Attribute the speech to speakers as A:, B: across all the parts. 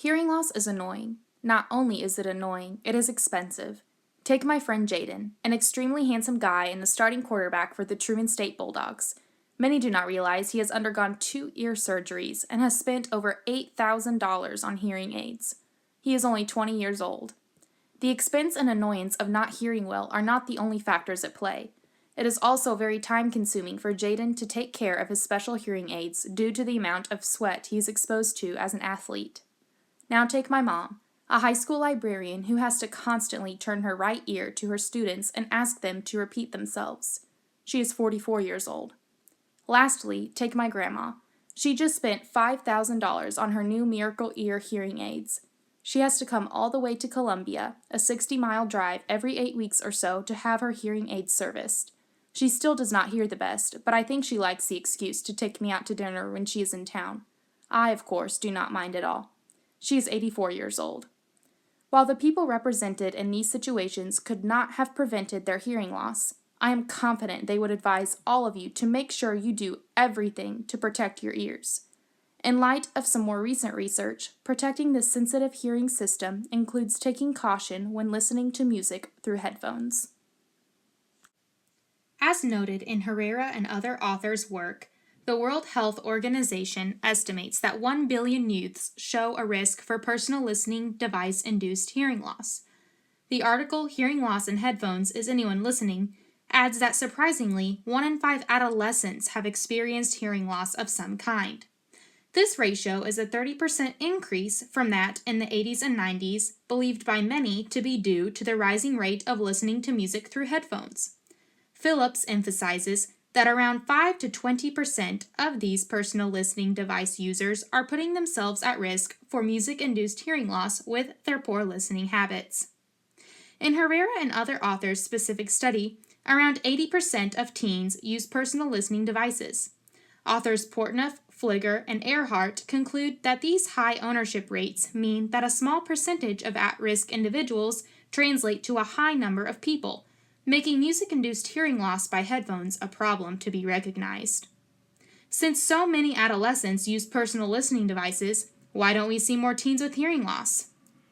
A: Hearing loss is annoying. Not only is it annoying, it is expensive. Take my friend Jaden, an extremely handsome guy and the starting quarterback for the Truman State Bulldogs. Many do not realize he has undergone 2 ear surgeries and has spent over $8,000 on hearing aids. He is only 20 years old. The expense and annoyance of not hearing well are not the only factors at play. It is also very time-consuming for Jaden to take care of his special hearing aids due to the amount of sweat he is exposed to as an athlete. Now take my mom, a high school librarian who has to constantly turn her right ear to her students and ask them to repeat themselves. She is 44 years old. Lastly, take my grandma. She just spent $5,000 on her new Miracle Ear hearing aids. She has to come all the way to Columbia, a 60-mile drive every 8 weeks or so to have her hearing aids serviced. She still does not hear the best, but I think she likes the excuse to take me out to dinner when she is in town. I, of course, do not mind at all. She is 84 years old. While the people represented in these situations could not have prevented their hearing loss, I am confident they would advise all of you to make sure you do everything to protect your ears. In light of some more recent research, protecting this sensitive hearing system includes taking caution when listening to music through headphones. As noted in Herrera and other authors' work, the World Health Organization estimates that 1 billion youths show a risk for personal listening device-induced hearing loss. The article, Hearing Loss in Headphones, Is Anyone Listening?, adds that surprisingly, 1 in 5 adolescents have experienced hearing loss of some kind. This ratio is a 30% increase from that in the 80s and 90s, believed by many to be due to the rising rate of listening to music through headphones. Phillips emphasizes that around 5 to 20% of these personal listening device users are putting themselves at risk for music-induced hearing loss with their poor listening habits. In Herrera and other authors' specific study, around 80% of teens use personal listening devices. Authors Portnoy, Fligger, and Earhart conclude that these high ownership rates mean that a small percentage of at-risk individuals translate to a high number of people, making music-induced hearing loss by headphones a problem to be recognized. Since so many adolescents use personal listening devices, why don't we see more teens with hearing loss?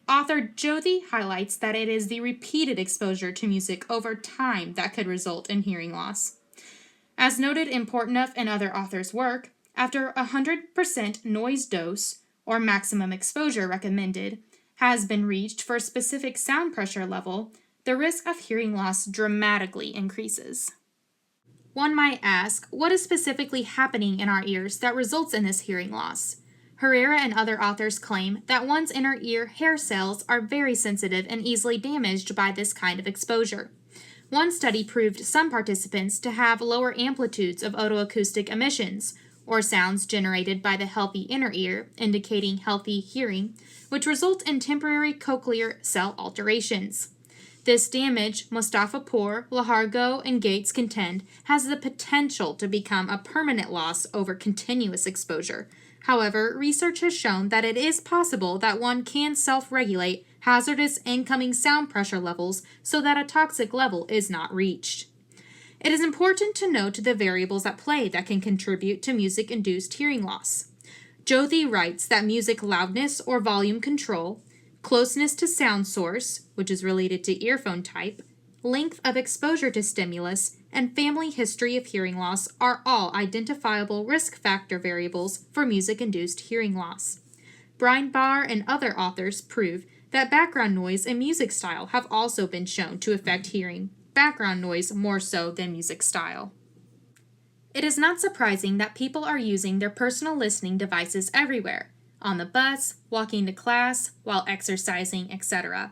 A: Author Jyoti highlights that it is the repeated exposure to music over time that could result in hearing loss. As noted in Portnoy and other authors' work, after a 100% noise dose, or maximum exposure recommended, has been reached for a specific sound pressure level, the risk of hearing loss dramatically increases. One might ask, what is specifically happening in our ears that results in this hearing loss? Herrera and other authors claim that one's inner ear hair cells are very sensitive and easily damaged by this kind of exposure. One study proved some participants to have lower amplitudes of otoacoustic emissions, or sounds generated by the healthy inner ear, indicating healthy hearing, which result in temporary cochlear cell alterations. This damage, Mostafapour, Lahargo, and Gates contend, has the potential to become a permanent loss over continuous exposure. However, research has shown that it is possible that one can self-regulate hazardous incoming sound pressure levels so that a toxic level is not reached. It is important to note the variables at play that can contribute to music-induced hearing loss. Jyoti writes that music loudness or volume control, closeness to sound source, which is related to earphone type, length of exposure to stimulus, and family history of hearing loss are all identifiable risk factor variables for music-induced hearing loss. Brian Barr and other authors prove that background noise and music style have also been shown to affect hearing, background noise more so than music style. It is not surprising that people are using their personal listening devices everywhere, on the bus, walking to class, while exercising, etc.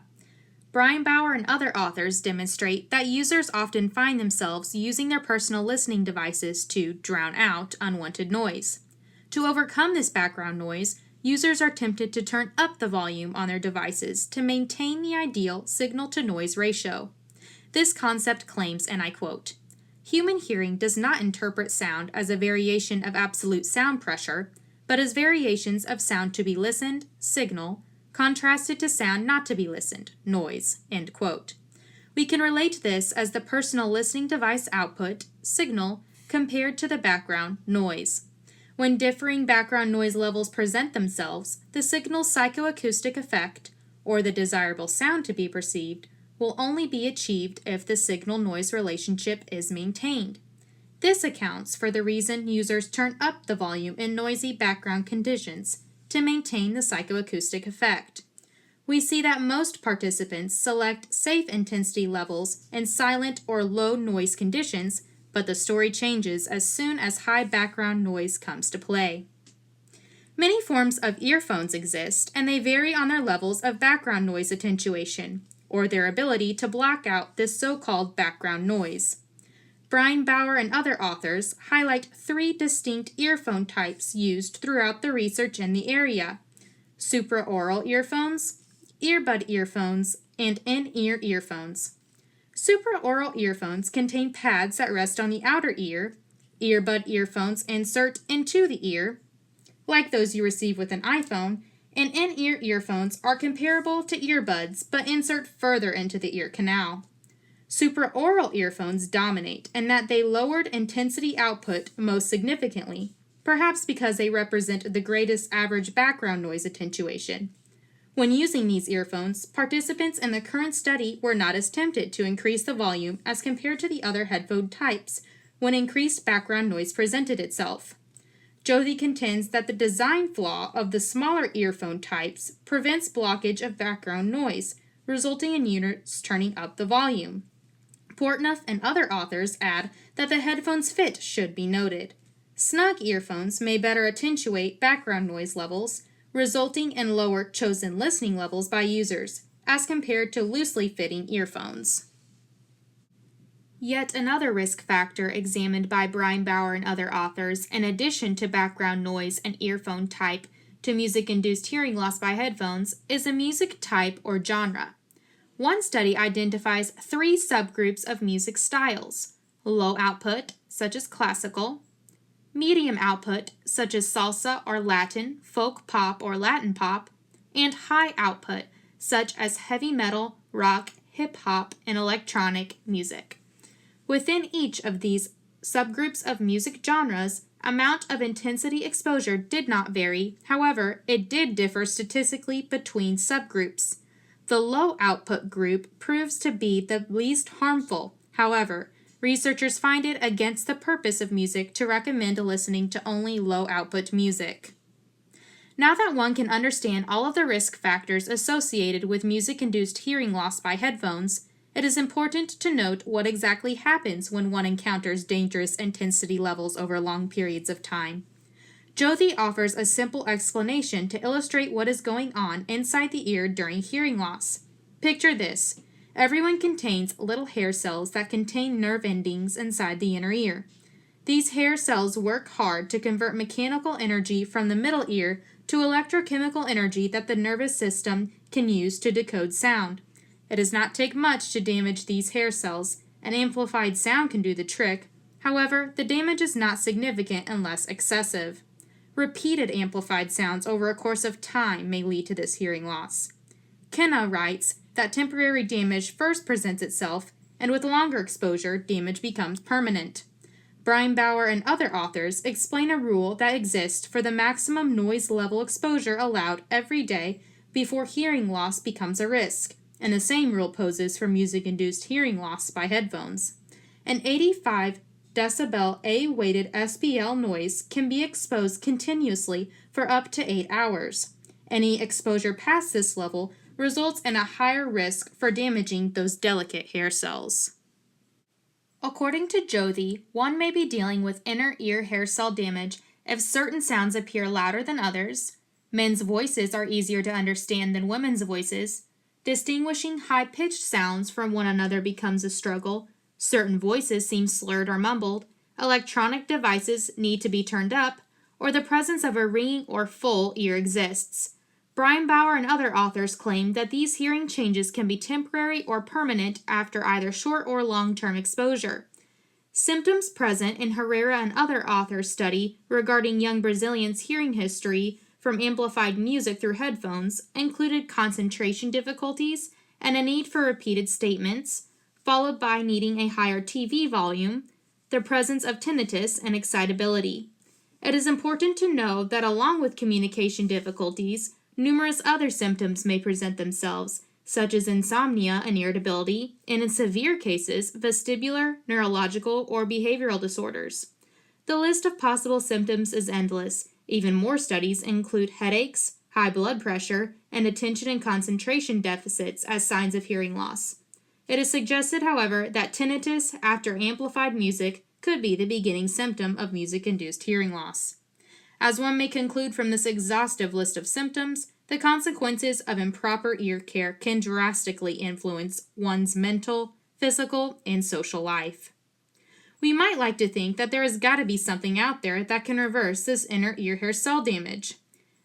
A: Brian Bauer and other authors demonstrate that users often find themselves using their personal listening devices to drown out unwanted noise. To overcome this background noise, users are tempted to turn up the volume on their devices to maintain the ideal signal-to-noise ratio. This concept claims, and I quote, "Human hearing does not interpret sound as a variation of absolute sound pressure, but as variations of sound to be listened, signal, contrasted to sound not to be listened, noise," end quote. We can relate this as the personal listening device output, signal, compared to the background, noise. When differing background noise levels present themselves, the signal's psychoacoustic effect, or the desirable sound to be perceived, will only be achieved if the signal-noise relationship is maintained. This accounts for the reason users turn up the volume in noisy background conditions to maintain the psychoacoustic effect. We see that most participants select safe intensity levels in silent or low noise conditions, but the story changes as soon as high background noise comes to play. Many forms of earphones exist, and they vary on their levels of background noise attenuation, or their ability to block out this so-called background noise. Brian Bauer and other authors highlight 3 distinct earphone types used throughout the research in the area: supraoral earphones, earbud earphones, and in-ear earphones. Supraoral earphones contain pads that rest on the outer ear. Earbud earphones insert into the ear, like those you receive with an iPhone, and in-ear earphones are comparable to earbuds but insert further into the ear canal. Supraoral earphones dominate in that they lowered intensity output most significantly, perhaps because they represent the greatest average background noise attenuation. When using these earphones, participants in the current study were not as tempted to increase the volume as compared to the other headphone types when increased background noise presented itself. Jyoti contends that the design flaw of the smaller earphone types prevents blockage of background noise, resulting in users turning up the volume. Portnoy and other authors add that the headphone's fit should be noted. Snug earphones may better attenuate background noise levels, resulting in lower chosen listening levels by users, as compared to loosely fitting earphones. Yet another risk factor examined by Brian Bauer and other authors, in addition to background noise and earphone type to music-induced hearing loss by headphones, is a music type or genre. One study identifies 3 subgroups of music styles: low output, such as classical; medium output, such as salsa or Latin, folk pop or Latin pop; and high output, such as heavy metal, rock, hip-hop, and electronic music. Within each of these subgroups of music genres, amount of intensity exposure did not vary. However, it did differ statistically between subgroups. The low output group proves to be the least harmful. However, researchers find it against the purpose of music to recommend listening to only low output music. Now that one can understand all of the risk factors associated with music-induced hearing loss by headphones, it is important to note what exactly happens when one encounters dangerous intensity levels over long periods of time. Jyoti offers a simple explanation to illustrate what is going on inside the ear during hearing loss. Picture this. Everyone contains little hair cells that contain nerve endings inside the inner ear. These hair cells work hard to convert mechanical energy from the middle ear to electrochemical energy that the nervous system can use to decode sound. It does not take much to damage these hair cells. An amplified sound can do the trick. However, the damage is not significant unless excessive. Repeated amplified sounds over a course of time may lead to this hearing loss. Kenna writes that temporary damage first presents itself, and with longer exposure, damage becomes permanent. Brian Bauer and other authors explain a rule that exists for the maximum noise level exposure allowed every day before hearing loss becomes a risk, and the same rule poses for music-induced hearing loss by headphones. An 85 decibel A-weighted SPL noise can be exposed continuously for up to 8 hours. Any exposure past this level results in a higher risk for damaging those delicate hair cells. According to Jyoti, one may be dealing with inner ear hair cell damage if certain sounds appear louder than others, men's voices are easier to understand than women's voices, distinguishing high-pitched sounds from one another becomes a struggle, certain voices seem slurred or mumbled, electronic devices need to be turned up, or the presence of a ringing or full ear exists. Brian Bauer and other authors claim that these hearing changes can be temporary or permanent after either short or long-term exposure. Symptoms present in Herrera and other authors' study regarding young Brazilians' hearing history from amplified music through headphones included concentration difficulties and a need for repeated statements, followed by needing a higher TV volume, the presence of tinnitus and excitability. It is important to know that along with communication difficulties, numerous other symptoms may present themselves, such as insomnia and irritability, and in severe cases, vestibular, neurological, or behavioral disorders. The list of possible symptoms is endless. Even more studies include headaches, high blood pressure, and attention and concentration deficits as signs of hearing loss. It is suggested, however, that tinnitus after amplified music could be the beginning symptom of music-induced hearing loss. As one may conclude from this exhaustive list of symptoms, the consequences of improper ear care can drastically influence one's mental, physical, and social life. We might like to think that there has got to be something out there that can reverse this inner ear hair cell damage.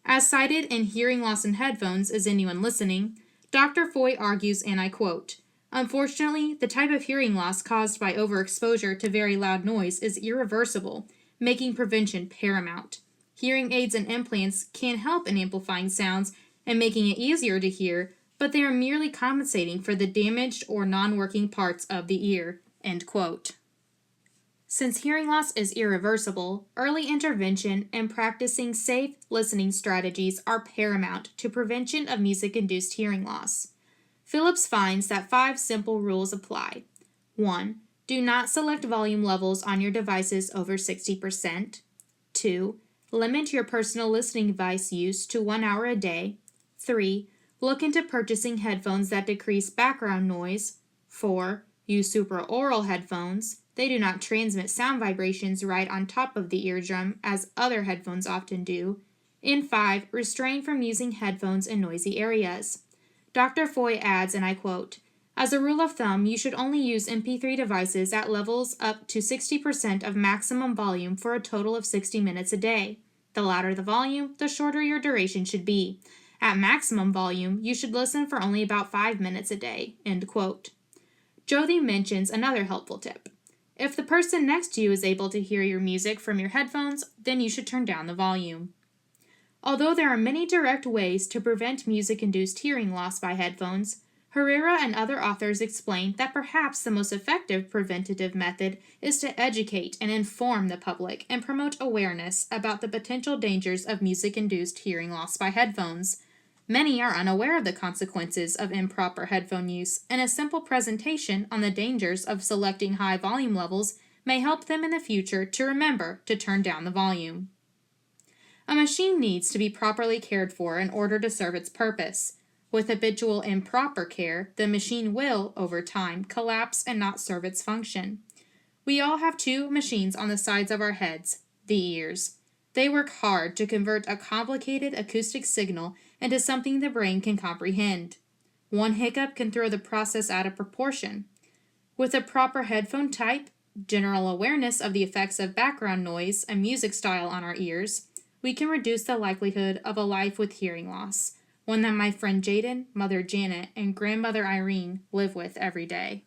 A: As cited in Hearing Loss in Headphones, Is Anyone Listening?, Dr. Foy argues, and I quote, "Unfortunately, the type of hearing loss caused by overexposure to very loud noise is irreversible, making prevention paramount. Hearing aids and implants can help in amplifying sounds and making it easier to hear, but they are merely compensating for the damaged or non-working parts of the ear." End quote. Since hearing loss is irreversible, early intervention and practicing safe listening strategies are paramount to prevention of music-induced hearing loss. Phillips finds that 5 simple rules apply. 1. Do not select volume levels on your devices over 60%. 2. Limit your personal listening device use to 1 hour a day. 3. Look into purchasing headphones that decrease background noise. 4. Use supraoral headphones. They do not transmit sound vibrations right on top of the eardrum, as other headphones often do. And 5. Restrain from using headphones in noisy areas. Dr. Foy adds, and I quote, "As a rule of thumb, you should only use MP3 devices at levels up to 60% of maximum volume for a total of 60 minutes a day. The louder the volume, the shorter your duration should be. At maximum volume, you should listen for only about 5 minutes a day." End quote. Jyoti mentions another helpful tip. If the person next to you is able to hear your music from your headphones, then you should turn down the volume. Although there are many direct ways to prevent music-induced hearing loss by headphones, Herrera and other authors explain that perhaps the most effective preventative method is to educate and inform the public and promote awareness about the potential dangers of music-induced hearing loss by headphones. Many are unaware of the consequences of improper headphone use, and a simple presentation on the dangers of selecting high volume levels may help them in the future to remember to turn down the volume. A machine needs to be properly cared for in order to serve its purpose. With habitual improper care, the machine will, over time, collapse and not serve its function. We all have 2 machines on the sides of our heads, the ears. They work hard to convert a complicated acoustic signal into something the brain can comprehend. One hiccup can throw the process out of proportion. With a proper headphone type, general awareness of the effects of background noise and music style on our ears, we can reduce the likelihood of a life with hearing loss, one that my friend Jaden, Mother Janet, and Grandmother Irene live with every day.